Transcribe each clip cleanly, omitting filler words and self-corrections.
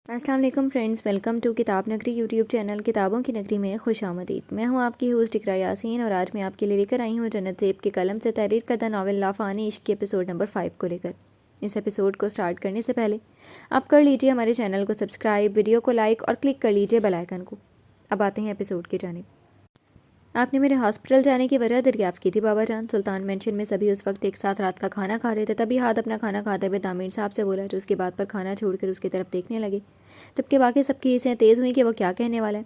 السلام علیکم friends, welcome to کتاب نگری یوٹیوب چینل کتابوں کی نگری میں خوش آمدید۔ میں ہوں آپ کی ہوسٹ اقراء یاسین اور آج میں آپ کے لیے لے کر آئی ہوں جنت زیب کے قلم سے تحریر کردہ ناول لافانی عشق کے ایپیسوڈ نمبر 5 کو لے کر۔ اس ایپیسوڈ کو سٹارٹ کرنے سے پہلے آپ کر لیجئے ہمارے چینل کو سبسکرائب، ویڈیو کو لائک اور کلک کر لیجئے بیل آئیکن کو۔ اب آتے ہیں ایپیسوڈ کی جانب۔ آپ نے میرے ہاسپٹل جانے کی وجہ دریافت کی تھی بابا جان؟ سلطان مینشن میں سبھی اس وقت ایک ساتھ رات کا کھانا کھا رہے تھے، تبھی ہاتھ اپنا کھانا کھاتے ہوئے تعمیر صاحب سے بولا، جو اس کی بات پر کھانا چھوڑ کر اس کی طرف دیکھنے لگے، جبکہ باقی سب کی حصیں تیز ہوئیں کہ وہ کیا کہنے والا ہے۔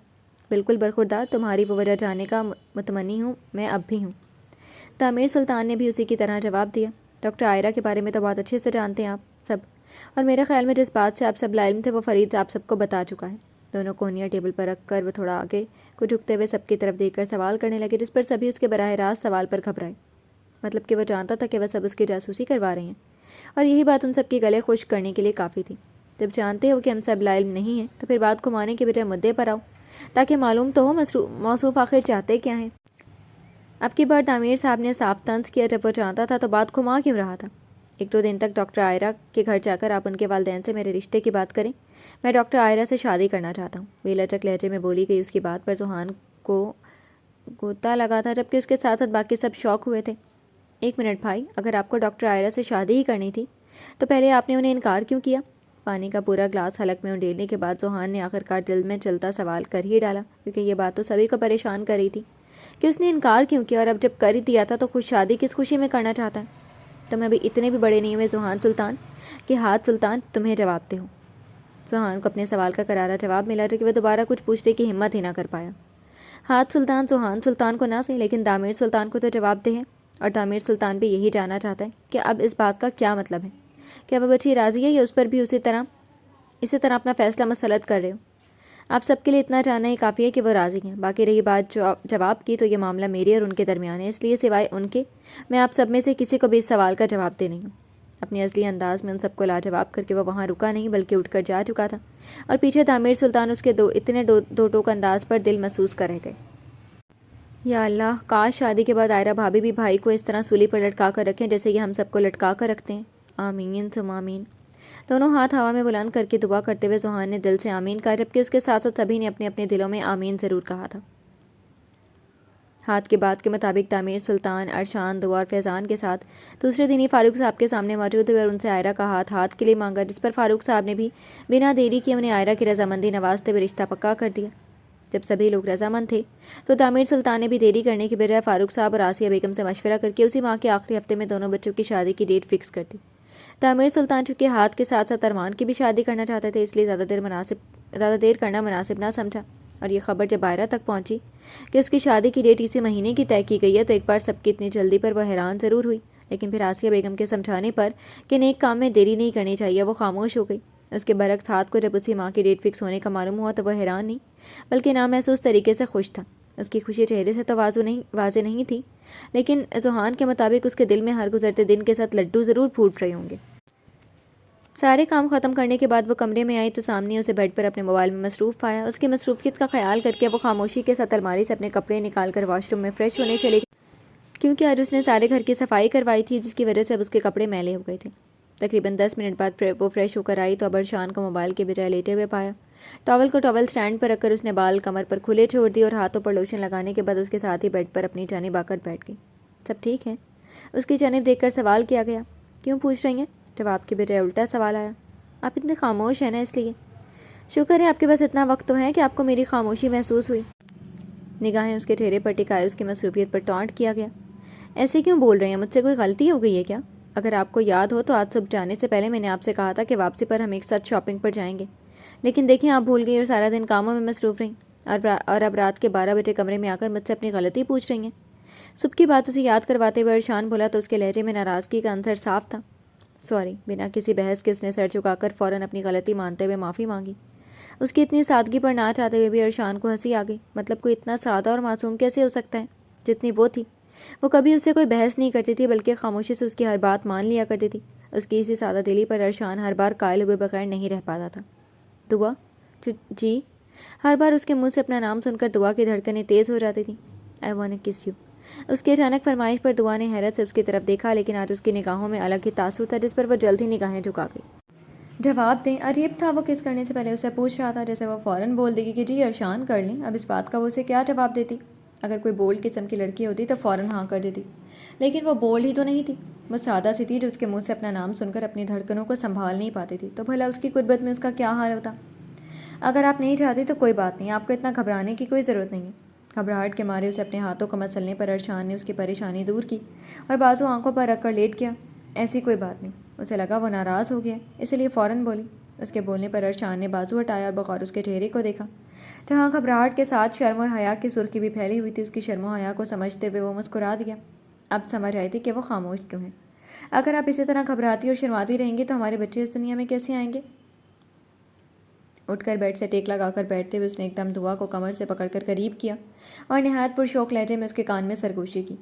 بالکل برخوردار، تمہاری وہ وجہ جاننے کا متمنی ہوں، میں اب بھی ہوں۔ تعمیر سلطان نے بھی اسی کی طرح جواب دیا۔ ڈاکٹر عائرہ کے بارے میں تو بہت اچھے سے جانتے ہیں آپ سب، اور میرے خیال میں جس بات سے آپ سب لاعلم تھے وہ فرید آپ سب کو بتا چکا ہے۔ دونوں کونیاں ٹیبل پر رکھ کر وہ تھوڑا آگے کو جھکتے ہوئے سب کی طرف دیکھ کر سوال کرنے لگے، جس پر سبھی اس کے براہ راست سوال پر گھبرائے۔ مطلب کہ وہ جانتا تھا کہ وہ سب اس کی جاسوسی کروا رہے ہیں، اور یہی بات ان سب کے گلے خشک کرنے کے لیے کافی تھی۔ جب جانتے ہو کہ ہم سب لاعلم نہیں ہیں تو پھر بات گھمانے کے بجائے مدعے پر آؤ، تاکہ معلوم تو ہو موصوف آخر چاہتے کیا ہیں۔ اب کی بار تعمیر صاحب نے صاف طنز کیا، جب وہ جانتا تھا تو بات گھما کیوں رہا تھا؟ 1-2 دن تک ڈاکٹر عائرہ کے گھر جا کر آپ ان کے والدین سے میرے رشتے کی بات کریں۔ میں ڈاکٹر عائرہ سے شادی کرنا چاہتا ہوں، بے لچک لہجے میں بولی گئی۔ اس کی بات پر ذوحان کو غوطہ لگا تھا، جبکہ اس کے ساتھ ساتھ باقی سب شوق ہوئے تھے۔ 1 منٹ بھائی، اگر آپ کو ڈاکٹر عائرہ سے شادی ہی کرنی تھی تو پہلے آپ نے انہیں انکار کیوں کیا؟ پانی کا پورا گلاس حلق میں انڈیلنے کے بعد ذوحان نے آخرکار دل میں چلتا سوال کر ہی ڈالا، کیونکہ یہ بات تو سبھی کو پریشان کر رہی تھی کہ اس نے انکار کیوں کیا، اور اب جب کر ہی دیا تھا تو خود شادی کس خوشی میں کرنا چاہتا ہے؟ تم ابھی اتنے بھی بڑے نہیں ہوئے ذوحان سلطان کہ ہاتھ سلطان تمہیں جواب دے ہوں۔ ذوحان کو اپنے سوال کا کرارا جواب ملا، جو کہ وہ دوبارہ کچھ پوچھنے کی ہمت ہی نہ کر پایا۔ ہاتھ سلطان ذوحان سلطان کو نہ صحیح، لیکن تعمیر سلطان کو تو جواب دے ہے، اور تعمیر سلطان بھی یہی جاننا چاہتا ہے کہ اب اس بات کا کیا مطلب ہے۔ کیا وہ بچی راضی ہے یا اس پر بھی اسی طرح اپنا فیصلہ مسلط کر رہے ہو؟ آپ سب کے لیے اتنا جاننا ہی کافی ہے کہ وہ راضی ہیں۔ باقی رہی بات جواب کی، تو یہ معاملہ میرے اور ان کے درمیان ہے، اس لیے سوائے ان کے میں آپ سب میں سے کسی کو بھی اس سوال کا جواب دے نہیں ہوں۔ اپنی اصلی انداز میں ان سب کو لاجواب کر کے وہ وہاں رکا نہیں، بلکہ اٹھ کر جا چکا تھا، اور پیچھے تعمیر سلطان اس کے دو ٹوک انداز پر دل محسوس کر رہ گئے۔ یا اللہ، کاش شادی کے بعد عائرہ بھابھی بھی بھائی کو اس طرح سولی پر لٹکا کر رکھیں جیسے یہ ہم سب کو لٹکا کر رکھتے ہیں۔ آمین ثم آمین۔ دونوں ہاتھ ہوا میں بلند کر کے دعا کرتے ہوئے ذوحان نے دل سے آمین کہا، جبکہ اس کے ساتھ ساتھ سبھی نے اپنے اپنے دلوں میں آمین ضرور کہا تھا۔ ہاتھ کی بات کے مطابق تعمیر سلطان، ارشان، دعا اور فیضان کے ساتھ دوسرے دن ہی فاروق صاحب کے سامنے موجود ہوئے اور ان سے عائرہ کا ہاتھ کے لیے مانگا، جس پر فاروق صاحب نے بھی بنا دیری کیے انہیں عائرہ کی رضامندی نوازتے ہوئے رشتہ پکا کر دیا۔ جب سبھی لوگ رضامند تھے تو تعمیر سلطان نے بھی دیری کرنے کی بجائے فاروق صاحب اور آسیہ بیگم سے مشورہ کر کے اسی ماہ کے آخری ہفتے میں دونوں بچوں کی شادی کی ڈیٹ فکس کر دی۔ تعمیر سلطان چونکہ ہاتھ کے ساتھ ساتھ ارمان کی بھی شادی کرنا چاہتے تھے، اس لیے زیادہ دیر کرنا مناسب نہ سمجھا، اور یہ خبر جب عائرہ تک پہنچی کہ اس کی شادی کی ڈیٹ اسی مہینے کی طے کی گئی ہے تو ایک بار سب کی اتنی جلدی پر وہ حیران ضرور ہوئی، لیکن پھر آسیہ بیگم کے سمجھانے پر کہ نیک کام میں دیری نہیں کرنی چاہیے وہ خاموش ہو گئی۔ اس کے برعکس ہاتھ کو جب اسی ماہ کی ڈیٹ فکس ہونے کا معلوم ہوا تو وہ حیران نہیں بلکہ نامحسوس طریقے سے خوش تھا۔ اس کی خوشی چہرے سے تو واضح نہیں تھی، لیکن ذوحان کے مطابق اس کے دل میں ہر گزرتے دن کے ساتھ لڈو ضرور پھوٹ رہے ہوں گے۔ سارے کام ختم کرنے کے بعد وہ کمرے میں آئی تو سامنے اسے بیڈ پر اپنے موبائل میں مصروف پایا۔ اس کی مصروفیت کا خیال کر کے وہ خاموشی کے ساتھ الماری سے اپنے کپڑے نکال کر واش روم میں فریش ہونے چلی گئی، کیونکہ آج اس نے سارے گھر کی صفائی کروائی تھی، جس کی وجہ سے اب اس کے کپڑے میلے ہو گئے تھے۔ تقریباً 10 منٹ بعد وہ فریش ہو کر آئی تو اب ارشان کو موبائل کے بجائے لیٹے ہوئے پایا۔ ٹاول کو ٹاول سٹینڈ پر رکھ کر اس نے بال کمر پر کھلے چھوڑ دیے اور ہاتھوں پر لوشن لگانے کے بعد اس کے ساتھ ہی بیڈ پر اپنی جانب آ کر بیٹھ گئی۔ سب ٹھیک ہے؟ اس کی جانب دیکھ کر سوال کیا گیا۔ کیوں پوچھ رہی ہیں؟ جواب کی بجائے الٹا سوال آیا۔ آپ اتنے خاموش ہیں نا، اس لیے۔ شکر ہے آپ کے پاس اتنا وقت تو ہے کہ آپ کو میری خاموشی محسوس ہوئی۔ نگاہیں اس کے چہرے پر ٹکائے اس کی مصروفیت پر ٹانٹ کیا گیا۔ ایسے کیوں بول رہے ہیں؟ مجھ سے کوئی غلطی ہو گئی ہے کیا؟ اگر آپ کو یاد ہو تو آج صبح جانے سے پہلے میں نے آپ سے کہا تھا کہ واپسی پر ہم ایک ساتھ شاپنگ پر جائیں گے، لیکن دیکھیں آپ بھول گئی اور سارا دن کاموں میں مصروف رہیں، اور اب رات کے 12 بجے کمرے میں آ کر مجھ سے اپنی غلطی پوچھ رہی ہیں۔ صبح کی بات اسے یاد کرواتے ہوئے ارشان بولا تو اس کے لہجے میں ناراضگی کا عنصر صاف تھا۔ سوری۔ بنا کسی بحث کے اس نے سر جھکا کر فوراً اپنی غلطی مانتے ہوئے معافی مانگی۔ اس کی اتنی سادگی پر نہ چاہتے ہوئے بھی ارشان کو ہنسی آ گئی۔ مطلب کوئی اتنا سادہ اور معصوم کیسے ہو سکتا ہے جتنی وہ تھی؟ وہ کبھی اس سے کوئی بحث نہیں کرتی تھی، بلکہ خاموشی سے اس کی ہر بات مان لیا کرتی تھی۔ اس کی اسی سادہ دلی پر ارشان ہر بار قائل ہوئے بغیر نہیں رہ پاتا تھا۔ دعا؟ جی؟ ہر بار اس کے منہ سے اپنا نام سن کر دعا کی دھڑکنیں تیز ہو جاتی تھیں۔ آئی وانٹ ٹو کس یو۔ اس کی اچانک فرمائش پر دعا نے حیرت سے اس کی طرف دیکھا، لیکن آج اس کی نگاہوں میں الگ ہی تاثر تھا، جس پر وہ جلد ہی نگاہیں جھکا گئی۔ جواب دیں۔ عجیب تھا، وہ کس کرنے سے پہلے اسے پوچھ رہا تھا، جیسے وہ فوراً بول دے گی کہ جی ارشان کر لیں۔ اب اس بات کا وہ اسے کیا جواب دیتی؟ اگر کوئی بولڈ قسم کی لڑکی ہوتی تو فوراً ہاں کر دیتی، لیکن وہ بولڈ ہی تو نہیں تھی، وہ سادہ سی تھی جو اس کے منہ سے اپنا نام سن کر اپنی دھڑکنوں کو سنبھال نہیں پاتی تھی۔ تو بھلا اس کی غربت میں اس کا کیا حال ہوتا؟ اگر آپ نہیں چاہتی تو کوئی بات نہیں، آپ کو اتنا گھبرانے کی کوئی ضرورت نہیں ہے۔ گھبراہٹ کے مارے اسے اپنے ہاتھوں کو مسلنے پر ارشان نے اس کی پریشانی دور کی اور بازو آنکھوں پر رکھ کر لیٹ گیا۔ ایسی کوئی بات نہیں۔ اسے لگا وہ ناراض ہو گیا، اسی لیے فوراً بولی۔ اس کے بولنے پر ارشان نے بازو ہٹایا اور بغور اس کے چہرے کو دیکھا، جہاں گھبراہٹ کے ساتھ شرم اور حیا کی سرخی بھی پھیلی ہوئی تھی۔ اس کی شرم و حیا کو سمجھتے ہوئے وہ مسکرا دیا۔ اب سمجھ آئی تھی کہ وہ خاموش کیوں ہیں۔ اگر آپ اسی طرح گھبراتی اور شرماتی رہیں گی تو ہمارے بچے اس دنیا میں کیسے آئیں گے؟ اٹھ کر بیڈ سے ٹیک لگا کر بیٹھتے ہوئے اس نے ایک دم دعا کو کمر سے پکڑ کر قریب کیا اور نہایت پرشوق لہجے میں اس کے کان میں سرگوشی کی،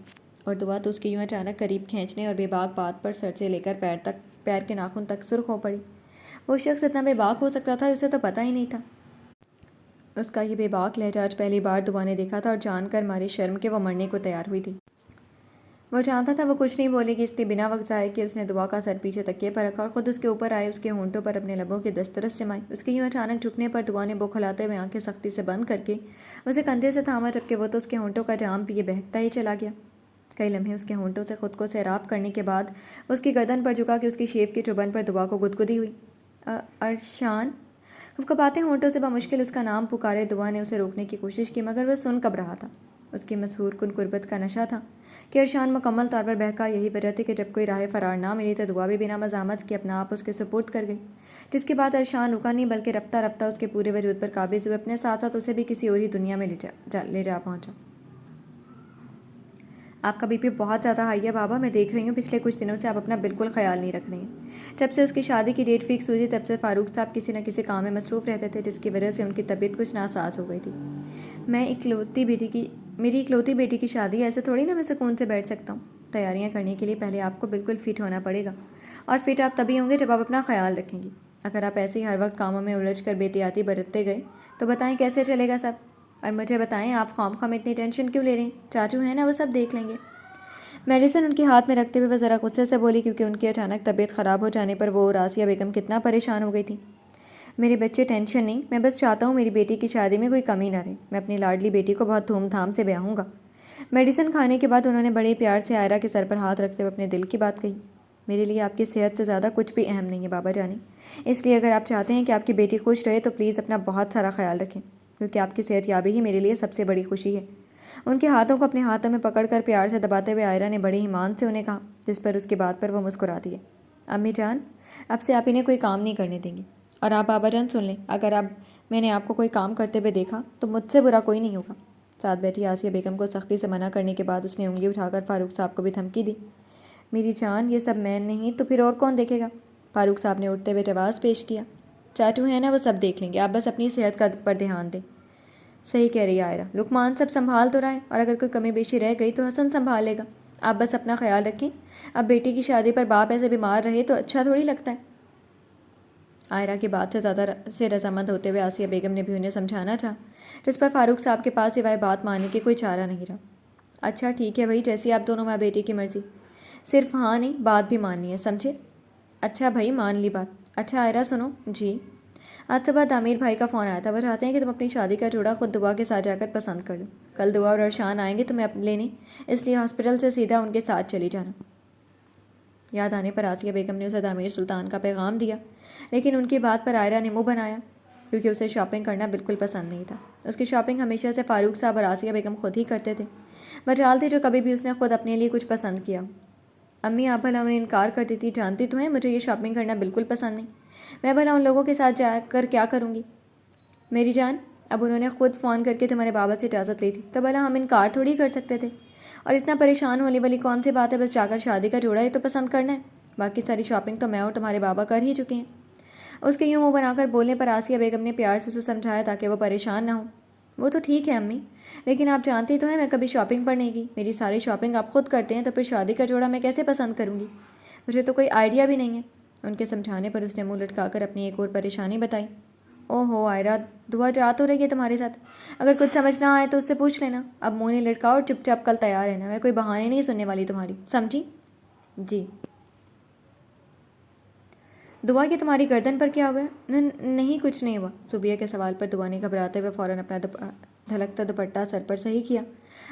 اور دعا تو اس کی یوں اچانک قریب کھینچنے اور بے باک بات پر سر سے لے کر پیر کے ناخن تک سرخ ہو پڑی۔ وہ شخص اتنا بے باک ہو سکتا تھا، اسے تو پتہ ہی نہیں تھا۔ اس کا یہ بے باک لہجہ آج پہلی بار دعا نے دیکھا تھا اور جان کر ماری شرم کے وہ مرنے کو تیار ہوئی تھی۔ وہ جانتا تھا وہ کچھ نہیں بولے گی، اس لیے بنا وقت ضائع کیے اس نے دعا کا سر پیچھے تکیے پر رکھا اور خود اس کے اوپر آئے اس کے ہونٹوں پر اپنے لبوں کی دسترس جمائی۔ اس کے یوں اچانک جھکنے پر دعا نے بوکھلاتے ہوئے آنکھیں سختی سے بند کر کے اسے کندھے سے تھاما، جبکہ وہ تو اس کے ہونٹوں کا جام پیے بہکتا ہی چلا گیا۔ کئی لمحے اس کے ہونٹوں سے خود کو سیراب کرنے کے بعد اس کی گردن پر جھکا کہ اس کی شیف کی چبھن پر دعا کو گدگدی ہوئی۔ ارشان! کپکپاتے ہونٹوں سے بمشکل اس کا نام پکارے دعا نے اسے روکنے کی کوشش کی، مگر وہ سن کب رہا تھا۔ اس کی مسحور کن قربت کا نشہ تھا کہ ارشان مکمل طور پر بہکا۔ یہی وجہ تھی کہ جب کوئی راہ فرار نہ ملی تو دعا بھی بنا مزاحمت کے اپنا آپ اس کے سپرد کر گئی، جس کے بعد ارشان رکا نہیں بلکہ رفتہ رفتہ اس کے پورے وجود پر قابض ہوئے، اپنے ساتھ ساتھ اسے بھی کسی اور ہی دنیا میں لے جا پہنچا۔ آپ کا بی پی بہت زیادہ ہائی ہے بابا، میں دیکھ رہی ہوں پچھلے کچھ دنوں سے آپ اپنا بالکل خیال نہیں رکھ رہے ہیں۔ جب سے اس کی شادی کی ڈیٹ فکس ہوئی تھی تب سے فاروق صاحب کسی نہ کسی کام میں مصروف رہتے تھے، جس کی وجہ سے ان کی طبیعت کچھ ناساز ہو گئی تھی۔ میری اکلوتی بیٹی کی شادی، ایسے تھوڑی نا میں سکون سے بیٹھ سکتا ہوں۔ تیاریاں کرنے کے لیے پہلے آپ کو بالکل فٹ ہونا پڑے گا، اور فٹ آپ تبھی ہوں گے جب آپ اپنا خیال رکھیں گی۔ اگر آپ ایسے ہی ہر وقت کاموں میں الجھ کر بے احتیاطی برتتے گئے تو بتائیں کیسے چلے گا سب؟ اور مجھے بتائیں آپ خواہ اتنی ٹینشن کیوں لے رہے ہیں؟ چاچو ہیں نا، وہ سب دیکھ لیں گے۔ میڈیسن ان کے ہاتھ میں رکھتے ہوئے وہ ذرا غصے سے بولی، کیونکہ ان کی اچانک طبیعت خراب ہو جانے پر وہ اور آسیہ بیگم کتنا پریشان ہو گئی تھی۔ میرے بچے ٹینشن نہیں، میں بس چاہتا ہوں میری بیٹی کی شادی میں کوئی کمی نہ رہے۔ میں اپنی لاڈلی بیٹی کو بہت دھوم دھام سے بیاہوں گا۔ میڈیسن کھانے کے بعد انہوں نے بڑے پیار سے عائرہ کے سر پر ہاتھ رکھتے ہوئے اپنے دل کی بات کہی۔ میرے لیے آپ کی صحت سے زیادہ کچھ بھی اہم نہیں ہے بابا جانی، اس لیے اگر آپ چاہتے ہیں کہ آپ کی بیٹی خوش رہے تو پلیز اپنا بہت سارا خیال رکھیں، کیونکہ آپ کی صحت یابی ہی میرے لیے سب سے بڑی خوشی ہے۔ ان کے ہاتھوں کو اپنے ہاتھوں میں پکڑ کر پیار سے دباتے ہوئے عائرہ نے بڑے ایمان سے انہیں کہا، جس پر اس کی بات پر وہ مسکرا دیے۔ امی جان، اب سے آپ انہیں کوئی کام نہیں کرنے دیں گے، اور آپ بابا جان سن لیں، اگر اب میں نے آپ کو کوئی کام کرتے ہوئے دیکھا تو مجھ سے برا کوئی نہیں ہوگا۔ ساتھ بیٹھی آسیہ بیگم کو سختی سے منع کرنے کے بعد اس نے انگلی اٹھا کر فاروق صاحب کو بھی دھمکی دی۔ میری جان، یہ سب میں نہیں تو پھر اور کون دیکھے گا؟ فاروق صاحب نے اٹھتے ہوئے جواز پیش کیا۔ چاچو ہیں نا، وہ سب دیکھ لیں گے، آپ بس اپنی صحت پر دھیان دیں۔ صحیح کہہ رہی ہے عائرہ، لقمان سب سنبھال تو رہا ہے، اور اگر کوئی کمی بیشی رہ گئی تو حسن سنبھال لے گا۔ آپ بس اپنا خیال رکھیں۔ اب بیٹی کی شادی پر باپ ایسے بیمار رہے تو اچھا تھوڑی لگتا ہے۔ عائرہ کی بات سے زیادہ سے رضامند ہوتے ہوئے آسیہ بیگم نے بھی انہیں سمجھانا چاہا، جس پر فاروق صاحب کے پاس سوائے بات ماننے کے کوئی چارہ نہیں رہا۔ اچھا ٹھیک ہے بھائی، جیسی آپ دونوں ماں بیٹی کی مرضی، صرف ہاں نہیں بات بھی ماننی ہے، سمجھے؟ اچھا بھائی، مان لی بات۔ اچھا عائرہ سنو جی، آج صبح تعمیر بھائی کا فون آیا تھا، وہ چاہتے ہیں کہ تم اپنی شادی کا جوڑا خود دعا کے ساتھ جا کر پسند کر دو۔ کل دعا اور ارشان آئیں گے تمہیں لینے، اس لیے ہاسپٹل سے سیدھا ان کے ساتھ چلی جانا۔ یاد آنے پر آسیہ بیگم نے اسے تعمیر سلطان کا پیغام دیا، لیکن ان کی بات پر عائرہ نے منہ بنایا، کیونکہ اسے شاپنگ کرنا بالکل پسند نہیں تھا۔ اس کی شاپنگ ہمیشہ سے فاروق صاحب اور آسیہ بیگم خود ہی کرتے تھے، مجال تھی جو کبھی بھی اس نے خود اپنے لیے کچھ پسند کیا۔ امی آپ بھلا انہیں انکار کر دیتی، جانتی تو ہیں مجھے یہ شاپنگ کرنا بالکل پسند نہیں، میں بھلا ان لوگوں کے ساتھ جا کر کیا کروں گی؟ میری جان، اب انہوں نے خود فون کر کے تمہارے بابا سے اجازت لی تھی تو بھلا ہم انکار تھوڑی کر سکتے تھے، اور اتنا پریشان ہونے والی کون سی بات ہے، بس جا کر شادی کا جوڑا ہی تو پسند کرنا ہے، باقی ساری شاپنگ تو میں اور تمہارے بابا کر ہی چکے ہیں۔ اس کے یوں منہ بنا کر بولنے پر آسیہ بیگم نے پیار سے اسے سمجھایا تاکہ وہ پریشان نہ ہو۔ وہ تو ٹھیک ہے امی، لیکن آپ جانتی تو ہیں میں کبھی شاپنگ پر نہیں گئی، میری ساری شاپنگ آپ خود کرتے ہیں، تو پھر شادی کا جوڑا میں کیسے پسند کروں گی؟ مجھے تو کوئی آئیڈیا بھی نہیں ہے۔ ان کے سمجھانے پر اس نے منہ لٹکا کر اپنی ایک اور پریشانی بتائی۔ او ہو عائرہ، دعا جا تو رہی ہے تمہارے ساتھ، اگر کچھ سمجھ نہ آئے تو اس سے پوچھ لینا، اب منہ نہیں لٹکاؤ اور چپ چاپ کل تیار رہنا، میں کوئی بہانے نہیں سننے والی تمہاری، سمجھی؟ جی۔ دعا کہ تمہاری گردن پر کیا ہوا ہے؟ نہیں کچھ نہیں ہوا۔ زبیہ کے سوال پر دعا نے گھبراتے ہوئے فوراً اپنا دھلکتا دوپٹہ سر پر صحیح کیا۔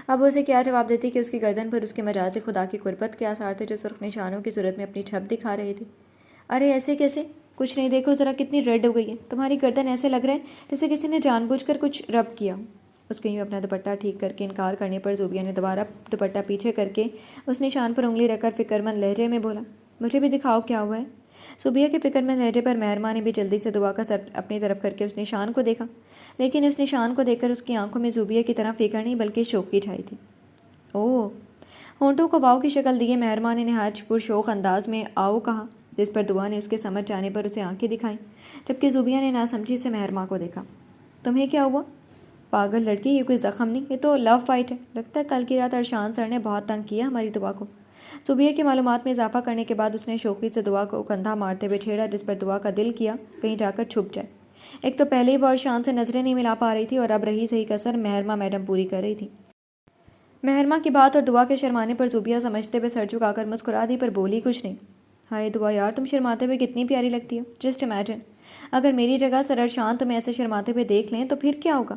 اب اسے کیا جواب دیتی کہ اس کی گردن پر اس کے مجازی خدا کی قربت کے آثار تھے جو سرخ نشانوں کی صورت میں اپنی چھپ دکھا رہے تھے۔ ارے ایسے کیسے؟ کچھ نہیں، دیکھو ذرا کتنی ریڈ ہو گئی ہے، تمہاری گردن ایسے لگ رہا ہے جیسے کسی نے جان بوجھ کر کچھ رب کیا۔ اس کو یوں اپنا دوپٹہ ٹھیک کر کے انکار کرنے پر زوبیہ نے دوبارہ دوپٹہ پیچھے کر کے اس نشان پر انگلی رکھ کر فکرمند لہجے میں بولا، مجھے بھی دکھاؤ کیا ہوا ہے۔ زوبیہ کے فکرمند لہجے پر مہرماں نے بھی جلدی سے دعا کا سر اپنی طرف کر کے اس نشان کو دیکھا، لیکن اس نشان کو دیکھ کر اس کی آنکھوں میں زوبیہ کی طرح فکر نہیں بلکہ شوق کی چھائی تھی۔ اوہ! ہونٹوں کو واؤ کی شکل دیے مہرماں نے نہایت پرشوق انداز میں آؤ کہا، جس پر دعا نے اس کے سمجھ جانے پر اسے آنکھیں دکھائیں، جبکہ زوبیہ نے ناسمجھی سے مہرماں کو دیکھا۔ تمہیں کیا ہوا؟ پاگل لڑکی، یہ کوئی زخم نہیں، یہ تو لو فائٹ ہے۔ لگتا ہے کل کی رات ارشان سر نے بہت تنگ کیا ہماری دعا کو۔ زوبیہ کی معلومات میں اضافہ کرنے کے بعد اس نے شوقی سے دعا کو کندھا مارتے ہوئے چھیڑا، جس پر دعا کا دل کیا کہیں جا کر چھپ جائے۔ ایک تو پہلے ہی وہ ارشان سے نظریں نہیں ملا پا رہی تھی اور اب رہی صحیح کسر مہرماں میڈم پوری کر رہی تھی۔ مہرماں کی بات اور دعا کے شرمانے پر زوبیہ سمجھتے ہوئے سر جھکا کر مسکرا دی پر بولی کچھ نہیں۔ ہائے دعا یار، تم شرماتے ہوئے کتنی پیاری لگتی ہو، جسٹ امیجن اگر میری جگہ سر ارشان تمہیں ایسے شرماتے ہوئے دیکھ لیں تو پھر کیا ہوگا؟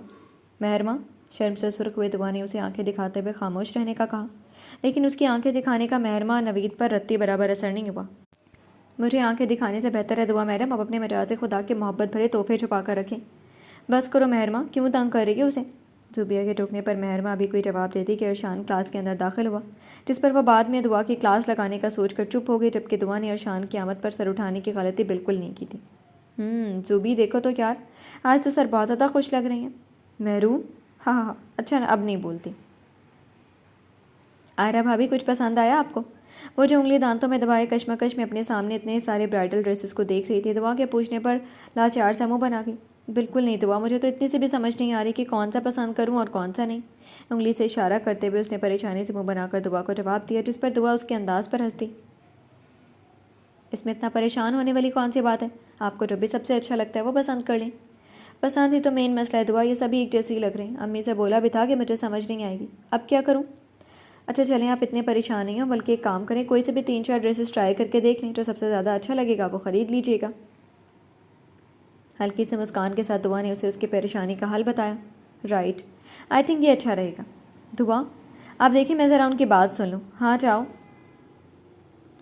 مہرماں، شرم سے سرخ ہوئے دعا نے اسے آنکھیں دکھاتے ہوئے خاموش رہنے کا کہا، لیکن اس کی آنکھیں دکھانے کا مہرماں نوید پر رتی برابر اثر نہیں ہوا۔ مجھے آنکھیں دکھانے سے بہتر ہے دعا میڈم اب اپنے مجاز خدا کے محبت بھرے تحفے چھپا کر رکھیں۔ بس کرو مہرماں، کیوں تنگ کر رہی ہے اسے؟ زوبیہ کے ٹوکنے پر مہرماں ابھی کوئی جواب دیتی کہ ارشان کلاس کے اندر داخل ہوا، جس پر وہ بعد میں دعا کی کلاس لگانے کا سوچ کر چپ ہو گئی، جبکہ دعا نے ارشان کی آمد پر سر اٹھانے کی غلطی بالکل نہیں کی تھی۔ زوبی دیکھو تو یار، آج تو سر بہت زیادہ خوش لگ رہی ہیں۔ محروم؟ ہاں، اچھا اب نہیں بولتی۔ آئرہ بھابھی، کچھ پسند آیا آپ کو؟ وہ جو انگلی دانتوں میں دبائے کشمکش میں اپنے سامنے اتنے سارے برائڈل ڈریسز کو دیکھ رہی تھی، دعا کے پوچھنے پر لاچار سا منہ بنا گئی۔ بالکل نہیں دعا، مجھے تو اتنی سی بھی سمجھ نہیں آ رہی کہ کون سا پسند کروں اور کون سا نہیں۔ انگلی سے اشارہ کرتے ہوئے اس نے پریشانی سے منہ بنا کر دعا کو جواب دیا، جس پر دعا اس کے انداز پر ہنس دی۔ اس میں اتنا پریشان ہونے والی کون سی بات ہے؟ آپ کو جو بھی سب سے اچھا لگتا ہے وہ پسند کر لیں۔ پسند ہی تو مین مسئلہ ہے دعا، یہ سبھی ایک جیسی لگ رہے ہیں۔ امی سے بولا بھی تھا کہ مجھے سمجھ نہیں آئے گی، اب کیا کروں؟ اچھا چلیں، آپ اتنے پریشان نہیں ہوں، بلکہ ایک کام کریں، کوئی سے بھی 3-4 ڈریسز ٹرائی کر کے دیکھ لیں، جو سب سے زیادہ اچھا لگے گا وہ خرید لیجیے گا۔ ہلکی سے مسکان کے ساتھ دعا نے اسے اس کی پریشانی کا حل بتایا۔ رائٹ، آئی تھنک یہ اچھا رہے گا۔ دعا، آپ دیکھیں میں ذرا ان کی بات سن لوں۔ ہاں جاؤ۔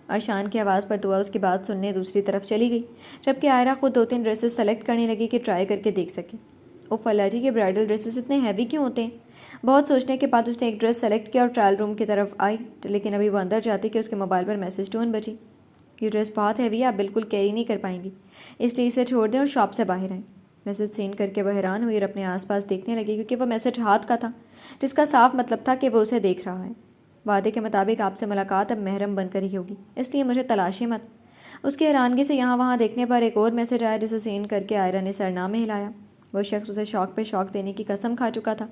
ارشان کی آواز پر دعا اس کی بات سننے دوسری طرف چلی گئی، جبکہ آئرہ خود 2-3 ڈریسز سلیکٹ کرنے لگی کہ ٹرائی کر کے دیکھ سکے۔ اوف اللہ جی، یہ برائڈل ڈریسز اتنے ہیوی کیوں ہوتے ہیں؟ بہت سوچنے کے بعد اس نے ایک ڈریس سلیکٹ کیا اور ٹرائل روم کی طرف آئی، لیکن ابھی وہ اندر جاتی کہ اس کے موبائل پر میسج ٹون بجی۔ یہ ڈریس بہت ہیوی ہے، آپ بالکل کیری نہیں کر پائیں گی، اس لیے اسے چھوڑ دیں اور شاپ سے باہر آئیں۔ میسج سین کر کے وہ حیران ہوئی اور اپنے آس پاس دیکھنے لگی، کیونکہ وہ میسج ہاتھ کا تھا، جس کا صاف مطلب تھا کہ وہ اسے دیکھ رہا ہے۔ وعدے کے مطابق آپ سے ملاقات اب محرم بن کر ہی ہوگی، اس لیے مجھے تلاشی مت۔ اس کی حیرانگی سے یہاں وہاں دیکھنے پر ایک اور میسج آیا، جسے سین کر کے آئرہ نے سر نہ میں ہلایا۔ وہ شخص اسے شوق پہ شوق دینے کی قسم کھا چکا تھا۔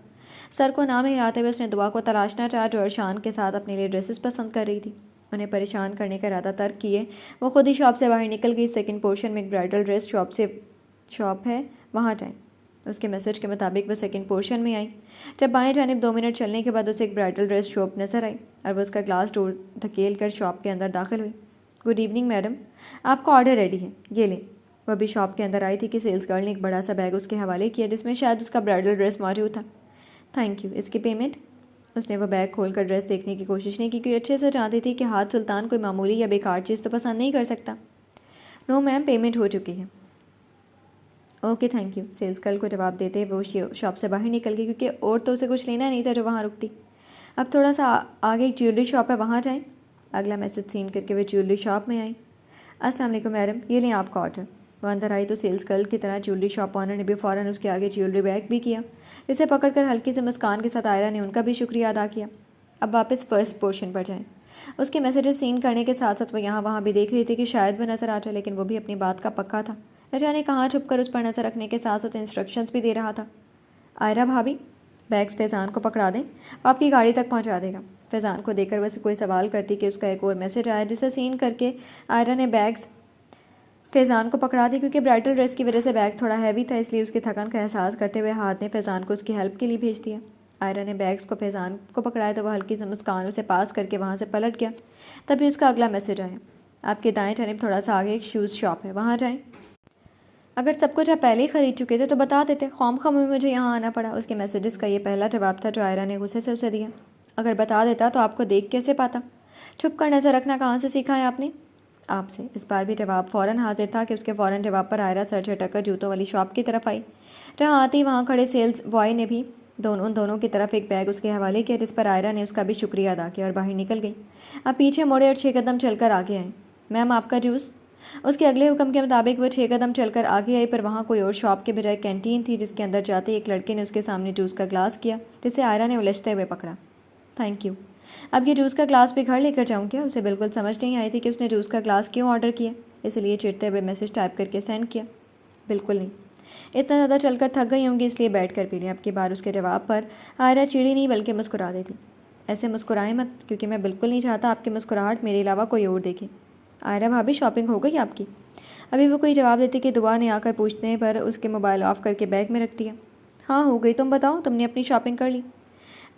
سر کو نہ میں ہلاتے ہوئے اس نے دعا کو تلاشنا چاہا، جو ارشان کے ساتھ اپنے لیے ڈریسز پسند کر رہی تھی۔ انہیں پریشان کرنے کا ارادہ ترک کیے وہ خود ہی شاپ سے باہر نکل گئی۔ سیکنڈ پورشن میں ایک برائڈل ڈریس شاپ ہے، وہاں جائیں۔ اس کے میسج کے مطابق وہ سیکنڈ پورشن میں آئی۔ جب بائیں جانب 2 منٹ چلنے کے بعد اسے ایک برائڈل ڈریس شاپ نظر آئی اور وہ اس کا گلاس ڈور دھکیل کر شاپ کے اندر داخل ہوئی۔ گڈ ایوننگ میڈم، آپ کا آرڈر ریڈی ہے، یہ لیں۔ وہ ابھی شاپ کے اندر آئی تھی کہ سیلز گرل نے ایک بڑا سا بیگ اس کے حوالے کیا، جس میں شاید اس کا برائڈل ڈریس موجود تھا۔ تھینک یو، اس کی پیمنٹ؟ اس نے وہ بیگ کھول کر ڈریس دیکھنے کی کوشش نہیں کی، کیونکہ اچھے سے جانتی تھی کہ ہاتھ سلطان کوئی معمولی یا بیکار چیز تو پسند نہیں کر سکتا۔ نو میم، پیمنٹ ہو چکی ہے۔ Okay thank you, sales girl کو جواب دیتے وہ شاپ سے باہر نکل گئی، کیونکہ اور تو اسے کچھ لینا نہیں تھا جو وہاں رکتی۔ اب تھوڑا سا آگے ایک جیولری شاپ ہے، وہاں جائیں۔ اگلا میسج سین کر کے وہ جیولری شاپ میں آئی۔ السلام علیکم میڈم، یہ لیں آپ کا آرڈر۔ وہ اندر آئی تو سیلز گرل کی طرح جیولری شاپ آنر نے بھی فوراً اس کے آگے جیولری بیگ بھی کیا، جسے پکڑ کر ہلکی سے مسکان کے ساتھ آئرہ نے ان کا بھی شکریہ ادا کیا۔ اب واپس فرسٹ پورشن پر جائیں۔ اس کے میسیجز سین کرنے کے ساتھ ساتھ وہ یہاں وہاں بھی دیکھ رہی تھی کہ شاید وہ نظر آ جائے، لیکن وہ بھی اپنی بات کا پکا تھا، نہ جانے کہاں چھپ کر اس پر نظر رکھنے کے ساتھ ساتھ انسٹرکشنز بھی دے رہا تھا۔ آئرہ بھابھی، بیگز فیضان کو پکڑا دیں، وہ آپ کی گاڑی تک پہنچا دے گا۔ فیضان کو دیکھ کر ویسے کوئی سوال کرتی کہ اس کا ایک اور میسج آیا، جسے سین کر کے آئرہ نے بیگز فیضان کو پکڑا دی، کیونکہ برائڈل ڈریس کی وجہ سے بیگ تھوڑا ہیوی تھا، اس لیے اس کی تھکن کا احساس کرتے ہوئے ہاتھ نے فیضان کو اس کی ہیلپ کے لیے بھیج دیا۔ آئرہ نے بیگز کو فیضان کو پکڑایا تو وہ ہلکی سے مسکان اسے پاس کر کے وہاں سے پلٹ گیا۔ تبھی اس کا اگلا میسج آیا، آپ کے دائیں جانب تھوڑا سا آگے ایک شوز شاپ ہے، وہاں جائیں۔ اگر سب کچھ آپ پہلے ہی خرید چکے تھے تو بتا دیتے، خواہ خواہ مجھے یہاں آنا پڑا۔ اس کے میسیجز کا یہ پہلا جواب تھا جو عائرہ نے غصے سے اسے دیا۔ اگر بتا دیتا تو آپ کو دیکھ کیسے پاتا؟ چھپ کر نظر رکھنا کہاں سے سیکھا ہے آپ نے؟ آپ سے۔ اس بار بھی جواب فوراً حاضر تھا کہ اس کے فوراً جواب پر عائرہ سر جھٹک کر جوتوں والی شاپ کی طرف آئی، جہاں آتی وہاں کھڑے سیلز بوائے نے بھی ان دونوں کی طرف ایک بیگ اس کے حوالے کیا، جس پر عائرہ نے اس کا بھی شکریہ ادا کیا اور باہر نکل گئی۔ اب پیچھے مڑے اور 6 قدم چل کر آگے آئیں۔ میم آپ کا جوس؟ اس کے اگلے حکم کے مطابق وہ 6 قدم چل کر آگے آئی، پر وہاں کوئی اور شاپ کے بجائے کینٹین تھی، جس کے اندر جاتے ایک لڑکے نے اس کے سامنے جوس کا گلاس کیا، جسے عائرہ نے الجھتے ہوئے پکڑا۔ Thank you. اب یہ جوس کا گلاس بھی گھر لے کر جاؤں کیا؟ اسے بالکل سمجھ نہیں آئی تھی کہ اس نے جوس کا گلاس کیوں آرڈر کیا، اس لیے چڑھتے ہوئے میسیج ٹائپ کر کے سینڈ کیا۔ بالکل نہیں، اتنا زیادہ چل کر تھک گئی ہوں گی، اس لیے بیٹھ کر پی لیں۔ اب کی بار اس کے جواب پر عائرہ چڑی نہیں بلکہ مسکرا دیتی۔ ایسے مسکرائیں مت، کیونکہ میں بالکل نہیں چاہتا آپ کی مسکراہٹ میرے علاوہ کوئی اور دیکھے۔ عائرہ بھابی شاپنگ ہو گئی آپ کی؟ ابھی وہ کوئی جواب دیتی کہ دعا نے آ کر پوچھنے پر اس کے موبائل آف کر کے بیگ میں رکھ دیا۔ ہاں ہو گئی، تم بتاؤ، تم نے اپنی شاپنگ کر لی؟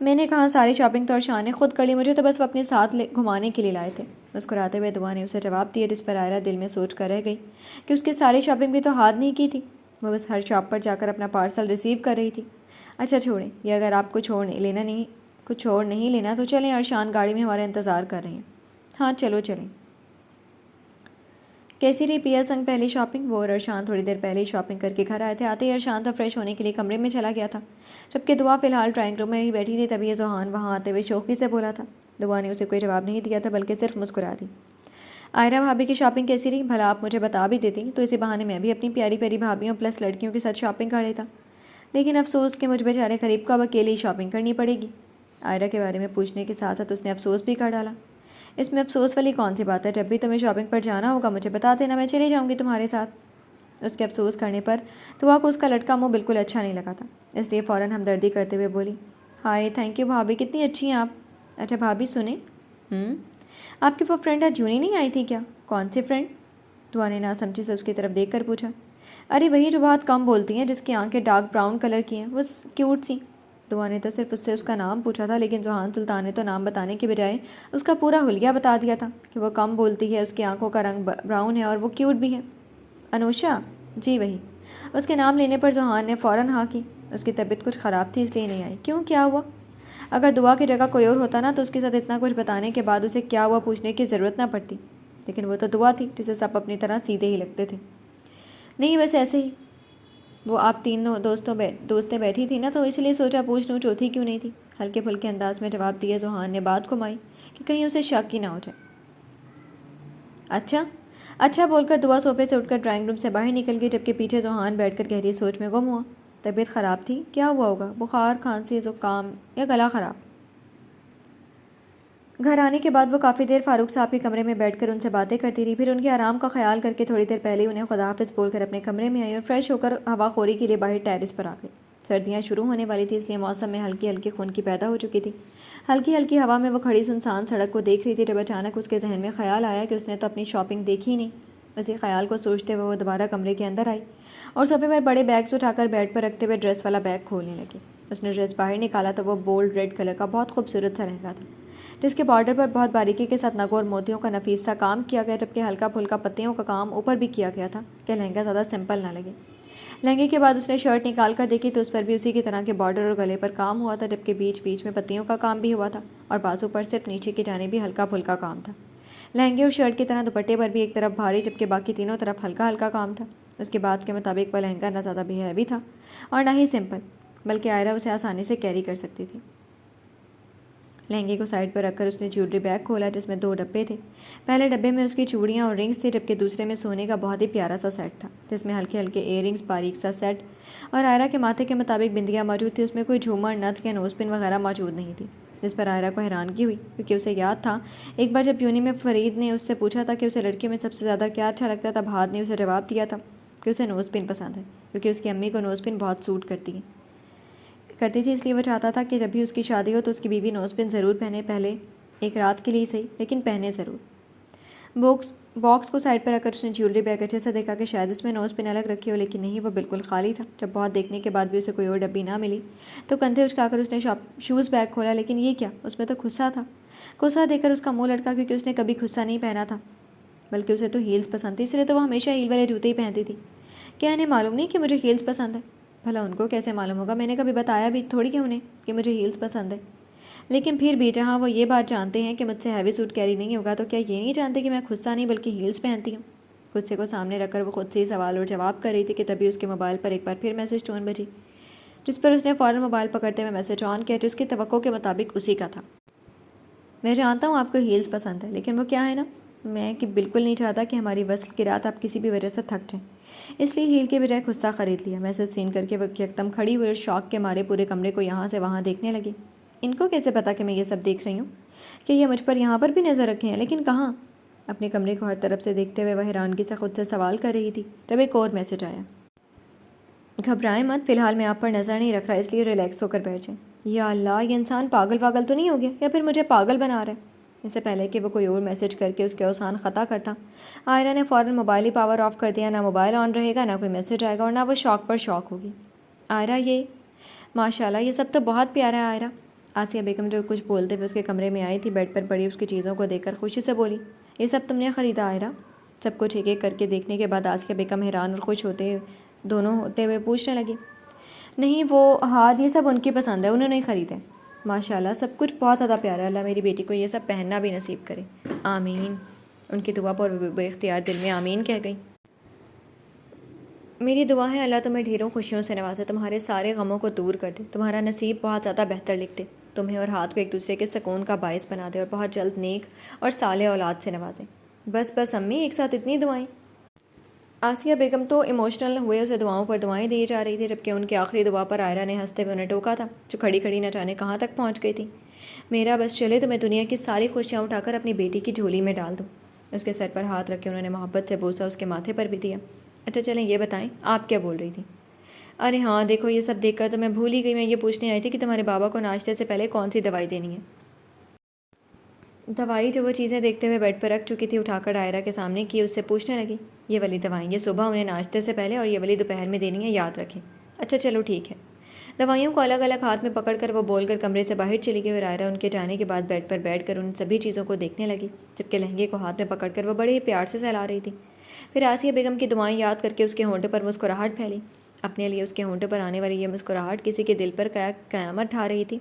میں نے کہا ساری شاپنگ تو ارشان نے خود کر لی، مجھے تو بس وہ اپنے ساتھ گھمانے کے لیے لائے تھے۔ مسکراتے ہوئے دعا نے اسے جواب دیا، جس پر عائرہ دل میں سوچ کر رہ گئی کہ اس کی ساری شاپنگ بھی تو ہاتھ نہیں کی تھی، وہ بس ہر شاپ پر جا کر اپنا پارسل ریسیو کر رہی تھی۔ اچھا چھوڑیں یہ، اگر آپ کچھ اور نہیں لینا تو چلیں، ارشان گاڑی میں ہمارا انتظار کر رہے ہیں۔ ہاں چلو چلیں۔ کیسی رہی پیا سنگ پہلی شاپنگ؟ وہ اور ارشان تھوڑی دیر پہلے ہی شاپنگ کر کے گھر آئے تھے۔ آتے ہی ارشان تو فریش ہونے کے لیے کمرے میں چلا گیا تھا، جبکہ دعا فی الحال ڈرائنگ روم میں ہی بیٹھی تھی۔ تبھی ذوحان وہاں آتے ہوئے شوخی سے بولا تھا۔ دعا نے اسے کوئی جواب نہیں دیا تھا، بلکہ صرف مسکرا دی۔ عائرہ بھابی کی شاپنگ کیسی رہی؟ بھلا آپ مجھے بتا بھی دیتی تو اسی بہانے میں بھی اپنی پیاری پیاری بھابھیوں پلس لڑکیوں کے ساتھ شاپنگ کر لیتا، لیکن افسوس کہ مجھ بیچارے غریب کو اب اکیلے ہی شاپنگ کرنی پڑے گی۔ عائرہ کے بارے میں پوچھنے کے ساتھ ساتھ اس نے افسوس بھی کر ڈالا۔ اس میں افسوس والی کون سی بات ہے؟ جب بھی تمہیں شاپنگ پر جانا ہوگا مجھے بتا دینا، میں چلی جاؤں گی تمہارے ساتھ۔ اس کے افسوس کرنے پر دعا کو اس کا لٹکا منہ بالکل اچھا نہیں لگا تھا، اس لیے فوراً ہمدردی کرتے ہوئے بولی، ہائے تھینک یو بھابھی، کتنی اچھی ہیں آپ۔ اچھا بھابھی سنیں، آپ کی وہ فرینڈ آج جونی نہیں آئی تھی کیا؟ کون سی فرینڈ؟ دعا نے ناسمجھی سے اس کی طرف دیکھ کر پوچھا۔ ارے وہی جو بہت کم بولتی ہیں، جس کی آنکھیں ڈارک براؤن کلر کی ہیں، وہ کیوٹ سی۔ دعا نے تو صرف اس سے اس کا نام پوچھا تھا، لیکن ذوحان سلطان نے تو نام بتانے کے بجائے اس کا پورا حلیہ بتا دیا تھا کہ وہ کم بولتی ہے، اس کی آنکھوں کا رنگ براؤن ہے اور وہ کیوٹ بھی ہے۔ انوشا؟ جی وہی۔ اس کے نام لینے پر ذوحان نے فوراً ہاں کی۔ اس کی طبیعت کچھ خراب تھی اس لیے نہیں آئی۔ کیوں، کیا ہوا؟ اگر دعا کی جگہ کوئی اور ہوتا نا تو اس کے ساتھ اتنا کچھ بتانے کے بعد اسے کیا ہوا پوچھنے کی ضرورت نہ پڑتی، لیکن وہ تو دعا تھی جسے سب اپنی طرح سیدھے ہی لگتے تھے۔ نہیں بس ایسے ہی، وہ آپ تینوں دوستیں بیٹھی تھی نا تو اس لیے سوچا پوچھ لوں چوتھی کیوں نہیں تھی، ہلکے پھلکے انداز میں جواب دیا ذوحان نے بات گھمائی کہ کہیں اسے شک ہی نہ ہو جائے۔ اچھا بول کر دعا صوفے سے اٹھ کر ڈرائنگ روم سے باہر نکل گئی، جبکہ پیچھے ذوحان بیٹھ کر گہری سوچ میں گم ہوا۔ طبیعت خراب تھی؟ کیا ہوا ہوگا؟ بخار، کھانسی، زکام یا گلا خراب؟ گھر آنے کے بعد وہ کافی دیر فاروق صاحب کے کمرے میں بیٹھ کر ان سے باتیں کرتی رہی، پھر ان کے آرام کا خیال کر کے تھوڑی دیر پہلے انہیں خدا حافظ بول کر اپنے کمرے میں آئی اور فریش ہو کر ہوا خوری کے لیے باہر ٹیرس پر آ گئی۔ سردیاں شروع ہونے والی تھی، اس لیے موسم میں ہلکی ہلکی خنکی پیدا ہو چکی تھی۔ ہلکی ہلکی ہوا میں وہ کھڑی سنسان سڑک کو دیکھ رہی تھی جب اچانک اس کے ذہن میں خیال آیا کہ اس نے تو اپنی شاپنگ دیکھی ہی نہیں۔ اسی خیال کو سوچتے ہوئے وہ دوبارہ کمرے کے اندر آئی اور صوفے پر بڑے بیگز اٹھا کر بیڈ پر رکھتے ہوئے ڈریس والا بیگ کھولنے لگی۔ اس نے ڈریس باہر نکالا تو وہ بولڈ ریڈ کلر کا بہت خوبصورت سا لہنگا تھا، جس کے بارڈر پر بہت باریکی کے ساتھ نگوں اور موتیوں کا نفیس سا کام کیا گیا، جبکہ ہلکا پھلکا پتیوں کا کام اوپر بھی کیا گیا تھا کہ لہنگا زیادہ سمپل نہ لگے۔ لہنگے کے بعد اس نے شرٹ نکال کر دیکھی تو اس پر بھی اسی کی طرح کے بارڈر اور گلے پر کام ہوا تھا، جبکہ بیچ بیچ میں پتیوں کا کام بھی ہوا تھا اور بازو پر صرف نیچے کی جانب بھی ہلکا پھلکا کام تھا۔ لہنگے اور شرٹ کی طرح دوپٹے پر بھی ایک طرف بھاری جبکہ باقی تینوں طرف ہلکا ہلکا کام تھا۔ اس کی بات کے مطابق وہ لہنگا نہ زیادہ بھی ہیوی تھا اور نہ ہی سمپل، بلکہ عائرہ اسے آسانی سے کیری کر سکتی تھی۔ لہنگے کو سائڈ پر رکھ کر اس نے جیولری بیگ کھولا جس میں 2 ڈبے تھے۔ پہلے ڈبے میں اس کی چوڑیاں اور رنگز تھے، جبکہ دوسرے میں سونے کا بہت ہی پیارا سا سیٹ تھا جس میں ہلکے ہلکے ایئر رنگز، باریک سا سیٹ اور عائرہ کے ماتھے کے مطابق بندیاں موجود تھی۔ اس میں کوئی جھومر، نتھ یا نوز پن وغیرہ موجود نہیں تھی، جس پر عائرہ کو حیرانگی ہوئی، کیونکہ اسے یاد تھا ایک بار جب یونی میں فرید نے اس سے پوچھا تھا کہ اسے لڑکیوں میں سب سے زیادہ کیا اچھا لگتا تھا، بھاد نے اسے جواب دیا تھا کہ اسے نوز پن پسند ہے، کیونکہ اس کی امی کو نوز پن بہت سوٹ کرتی تھی، اس لیے وہ چاہتا تھا کہ جب بھی اس کی شادی ہو تو اس کی بیوی نوز پن ضرور پہنے، پہلے ایک رات کے لیے صحیح لیکن پہنے ضرور۔ باکس کو سائڈ پر رکھ کر اس نے جیولری بیگ اچھے سے دیکھا کہ شاید اس میں نوز پن الگ رکھی ہو، لیکن نہیں، وہ بالکل خالی تھا۔ جب بہت دیکھنے کے بعد بھی اسے کوئی اور ڈبی نہ ملی تو کندھے اچکا کر اس نے شوز بیگ کھولا، لیکن یہ کیا، اس میں تو کھسا تھا۔ کھسا دیکھ کر اس کا منہ لٹکا، کیونکہ اس نے کبھی کھسا نہیں پہنا تھا۔ بلکہ اسے تو ہیلز پسند تھی، اس لیے تو وہ ہمیشہ ہیل والے جوتے ہی پہنتی تھی۔ کیا انہیں معلوم نہیں کہ مجھے ہیلز پسند ہے؟ بھلا ان کو کیسے معلوم ہوگا؟ میں نے کبھی بتایا بھی تھوڑی کہ انہیں کہ مجھے ہیلز پسند ہے۔ لیکن پھر بھی جہاں وہ یہ بات جانتے ہیں کہ مجھ سے ہیوی سوٹ کیری نہیں ہوگا، تو کیا یہ نہیں جانتے کہ میں خود سا نہیں بلکہ ہیلز پہنتی ہوں؟ غصے کو سامنے رکھ کر وہ خود سے ہی سوال اور جواب کر رہی تھی کہ تبھی اس کے موبائل پر ایک بار پھر میسج ٹون بجی، جس پر اس نے فوراً موبائل پکڑتے ہوئے میسج آن کیا، جس کی توقع کے مطابق اسی کا تھا۔ میں جانتا ہوں آپ کو ہیلز پسند ہے، لیکن وہ کیا ہے نا، میں کہ بالکل نہیں چاہتا کہ ہماری وصل کی رات آپ کسی بھی وجہ سے تھک جائیں، اس لیے ہیل کے بجائے خود سا خرید لیا۔ میسج سین کر کے وہ یکدم کھڑی ہوئی اور شوق کے مارے پورے کمرے کو یہاں سے وہاں دیکھنے لگی۔ ان کو کیسے پتا کہ میں یہ سب دیکھ رہی ہوں؟ کہ یہ مجھ پر یہاں پر بھی نظر رکھے ہیں، لیکن کہاں؟ اپنے کمرے کو ہر طرف سے دیکھتے ہوئے وہ حیرانگی سے خود سے سوال کر رہی تھی جب ایک اور میسج آیا، گھبرائیں مت، فی الحال میں آپ پر نظر نہیں رکھ رہا، اس لیے ریلیکس ہو کر بیٹھ جائیں۔ یا اللہ، یہ انسان پاگل تو نہیں ہو گیا یا پھر مجھے پاگل بنا رہا ہے؟ اس سے پہلے کہ وہ کوئی اور میسج کر کے اس کے اوسان خطا کرتا، عائرہ نے فوراً موبائل ہی پاور آف کر دیا۔ نہ موبائل آن رہے گا، نہ کوئی میسج آئے گا، اور نہ وہ شوق پر شوق ہوگی۔ عائرہ، یہ ماشاءاللہ، یہ سب تو بہت پیارا ہے عائرہ۔ آسیہ بیگم جو کچھ بولتے ہوئے اس کے کمرے میں آئی تھی، بیڈ پر پڑی اس کی چیزوں کو دیکھ کر خوشی سے بولی، یہ سب تم نے خریدا عائرہ؟ سب کچھ ایک ایک کر کے دیکھنے کے بعد آسیہ بیگم حیران اور خوش دونوں ہوتے ہوئے پوچھنے لگی، نہیں وہ ہاتھ، یہ سب ان کی پسند ہے، انہوں نے خریدے۔ ماشاءاللہ، سب کچھ بہت زیادہ پیارا ہے، اللہ میری بیٹی کو یہ سب پہننا بھی نصیب کرے۔ آمین۔ ان کی دعا پر بے اختیار دل میں آمین کہہ گئی۔ میری دعا ہے اللہ تمہیں ڈھیروں خوشیوں سے نوازے، تمہارے سارے غموں کو دور کر دے، تمہارا نصیب بہت زیادہ بہتر لکھ دے، تمہیں اور ہاتھ کو ایک دوسرے کے سکون کا باعث بنا دے، اور بہت جلد نیک اور صالح اولاد سے نوازے۔ بس امی، ایک ساتھ اتنی دعائیں؟ آسیہ بیگم تو ایموشنل ہوئے اسے دعاؤں پر دعائیں دی جا رہی تھی، جبکہ ان کی آخری دعا پر عائرہ نے ہنستے ہوئے انہیں ٹوکا تھا، جو کھڑی کھڑی نہ جانے کہاں تک پہنچ گئی تھی۔ میرا بس چلے تو میں دنیا کی ساری خوشیاں اٹھا کر اپنی بیٹی کی جھولی میں ڈال دوں۔ اس کے سر پر ہاتھ رکھ کے انہوں نے محبت سے بوسا اس کے ماتھے پر بھی دیا۔ اچھا چلیں یہ بتائیں، آپ کیا بول رہی تھیں؟ ارے ہاں دیکھو، یہ سب دیکھ کر تو میں بھول ہی گئی، میں یہ پوچھنے آئی تھی کہ تمہارے بابا کو ناشتے سے پہلے کون سی دوائی دینی ہے؟ دوائی جو وہ چیزیں دیکھتے ہوئے بیڈ پر رکھ چکی تھی اٹھا کر عائرہ کے سامنے کی، اس سے پوچھنے لگی، یہ والی دوائیں، یہ صبح انہیں ناشتے سے پہلے اور یہ والی دوپہر میں دینی ہے، یاد رکھیں۔ اچھا چلو ٹھیک ہے۔ دوائیوں کو الگ الگ ہاتھ میں پکڑ کر وہ بول کر کمرے سے باہر چلی گئی، اور عائرہ ان کے جانے کے بعد بیڈ پر بیٹھ کر ان سبھی چیزوں کو دیکھنے لگی، جبکہ لہنگے کو ہاتھ میں پکڑ کر وہ بڑے ہی پیار سے سہلا رہی تھی۔ پھر آسیہ بیگم کی دعائیں یاد کر کے اس کے ہونٹوں پر مسکراہٹ پھیلی۔ اپنے لیے اس کے ہونٹوں پر آنے والی یہ مسکراہٹ کسی کے دل پر قیامت ڈھا رہی تھی،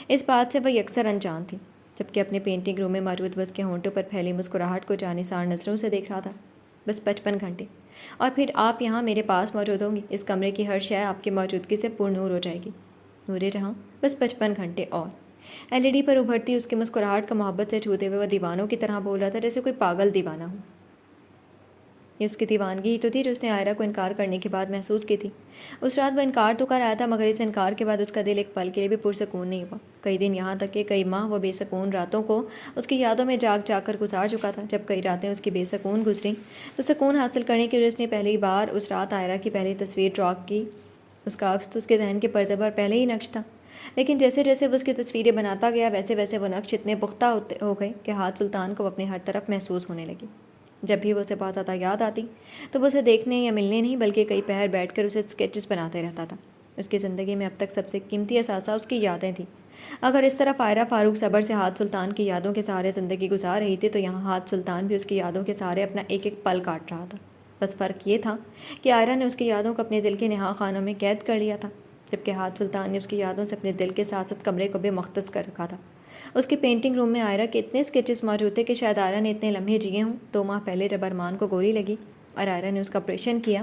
اس بات سے وہ یکسر انجان تھی، جبکہ اپنے پینٹنگ روم میں موجود وہ اس کے ہونٹوں پر پھیلی مسکراہٹ کو جانثار نظروں سے دیکھ رہا تھا۔ بس 55 گھنٹے اور پھر آپ یہاں میرے پاس موجود ہوں گی، اس کمرے کی ہر شے آپ کی موجودگی سے پر نور ہو جائے گی، نور جہاں۔ بس 55 گھنٹے اور۔ LED پر ابھرتی اس کی مسکراہٹ کو محبت سے چھوتے ہوئے وہ دیوانوں کی طرح بول رہا تھا، جیسے کوئی پاگل دیوانہ ہو۔ یہ اس کی دیوانگی ہی تو تھی جو اس نے عائرہ کو انکار کرنے کے بعد محسوس کی تھی۔ اس رات وہ انکار تو کر آیا تھا، مگر اس انکار کے بعد اس کا دل ایک پل کے لیے بھی پرسکون نہیں ہوا۔ کئی دن، یہاں تک کہ کئی ماہ وہ بے سکون راتوں کو اس کی یادوں میں جاگ جاگ کر گزار چکا تھا۔ جب کئی راتیں اس کی بے سکون گزریں تو سکون حاصل کرنے کے لیے اس نے پہلی بار اس رات عائرہ کی پہلی تصویر ڈرا کی۔ اس کا عکس تو اس کے ذہن کے پردے پر پہلے ہی نقش تھا، لیکن جیسے جیسے وہ اس کی تصویریں بناتا گیا، ویسے ویسے وہ نقش اتنے پختہ ہو گئے کہ ہاتھ سلطان کو اپنے ہر طرف محسوس ہونے لگی۔ جب بھی وہ اسے بہت زیادہ یاد آتی تو وہ اسے دیکھنے یا ملنے نہیں بلکہ کئی پہر بیٹھ کر اسے اسکیچز بناتے رہتا تھا۔ اس کی زندگی میں اب تک سب سے قیمتی اثاثہ اس کی یادیں تھیں۔ اگر اس طرف عائرہ فاروق صبر سے ہاتھ سلطان کی یادوں کے سہارے زندگی گزار رہی تھی، تو یہاں ہاتھ سلطان بھی اس کی یادوں کے سہارے اپنا ایک ایک پل کاٹ رہا تھا۔ بس فرق یہ تھا کہ عائرہ نے اس کی یادوں کو اپنے دل کے نہا خانوں میں قید کر لیا تھا، جبکہ ہاتھ سلطان نے اس کی یادوں سے اپنے دل کے ساتھ ساتھ کمرے کو بھی مختص کر رکھا تھا۔ اس کی پینٹنگ روم میں عائرہ کے اتنے اسکیچز موجود تھے کہ شاید عائرہ نے اتنے لمحے جیے ہوں۔ 2 ماہ پہلے جب ارمان کو گولی لگی اور عائرہ نے اس کا آپریشن کیا،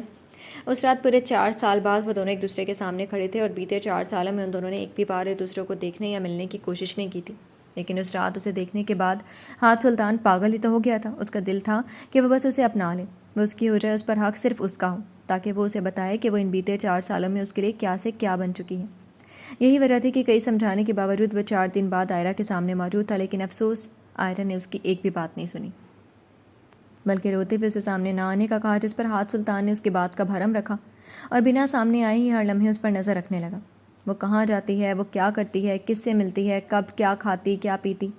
اس رات پورے 4 سال بعد وہ دونوں ایک دوسرے کے سامنے کھڑے تھے، اور بیتے 4 سالوں میں ان دونوں نے ایک بھی بار ایک دوسرے کو دیکھنے یا ملنے کی کوشش نہیں کی تھی۔ لیکن اس رات اسے دیکھنے کے بعد ہاتھ سلطان پاگل ہی تو ہو گیا تھا۔ اس کا دل تھا کہ وہ بس اسے اپنا لے، وہ اس کی ہو جائے، اس پر حق صرف اس کا ہو، تاکہ وہ اسے بتائے کہ وہ ان بیتے 4 سالوں میں اس کے لیے کیا سے کیا بن چکی ہے۔ یہی وجہ تھی کہ کئی سمجھانے کے باوجود وہ 4 دن بعد عائرہ کے سامنے موجود تھا، لیکن افسوس، عائرہ نے اس کی ایک بھی بات نہیں سنی، بلکہ روتے ہوئے اسے سامنے نہ آنے کا کہا، جس پر ہاتھ سلطان نے اس کی بات کا بھرم رکھا اور بنا سامنے آئے ہی ہر لمحے اس پر نظر رکھنے لگا۔ وہ کہاں جاتی ہے، وہ کیا کرتی ہے، کس سے ملتی ہے، کب کیا کھاتی کیا پیتی،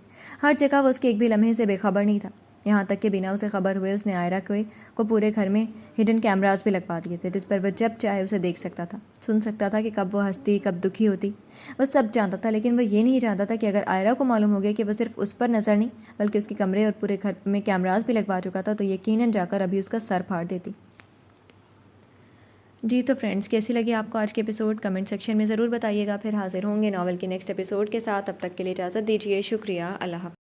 ہر جگہ وہ اس کے ایک بھی لمحے سے بے خبر نہیں تھا۔ یہاں تک کہ بنا اسے خبر ہوئے اس نے آئرہ کو پورے گھر میں ہڈن کیمراز بھی لگوا دیے تھے، جس پر وہ جب چاہے اسے دیکھ سکتا تھا، سن سکتا تھا کہ کب وہ ہنستی، کب دکھی ہوتی۔ وہ سب جانتا تھا، لیکن وہ یہ نہیں جانتا تھا کہ اگر آئرہ کو معلوم ہو گیا کہ وہ صرف اس پر نظر نہیں بلکہ اس کے کمرے اور پورے گھر میں کیمراز بھی لگوا چکا تھا، تو یقیناً جا کر ابھی اس کا سر پھاڑ دیتی۔ جی تو فرینڈز، کیسی لگی آپ کو آج کے ایپیسوڈ؟ کمنٹ سیکشن میں ضرور بتائیے گا۔ پھر حاضر ہوں گے ناول کے نیکسٹ ایپیسوڈ کے ساتھ، تب تک کے لیے اجازت دیجیے۔ شکریہ، اللہ حافظ۔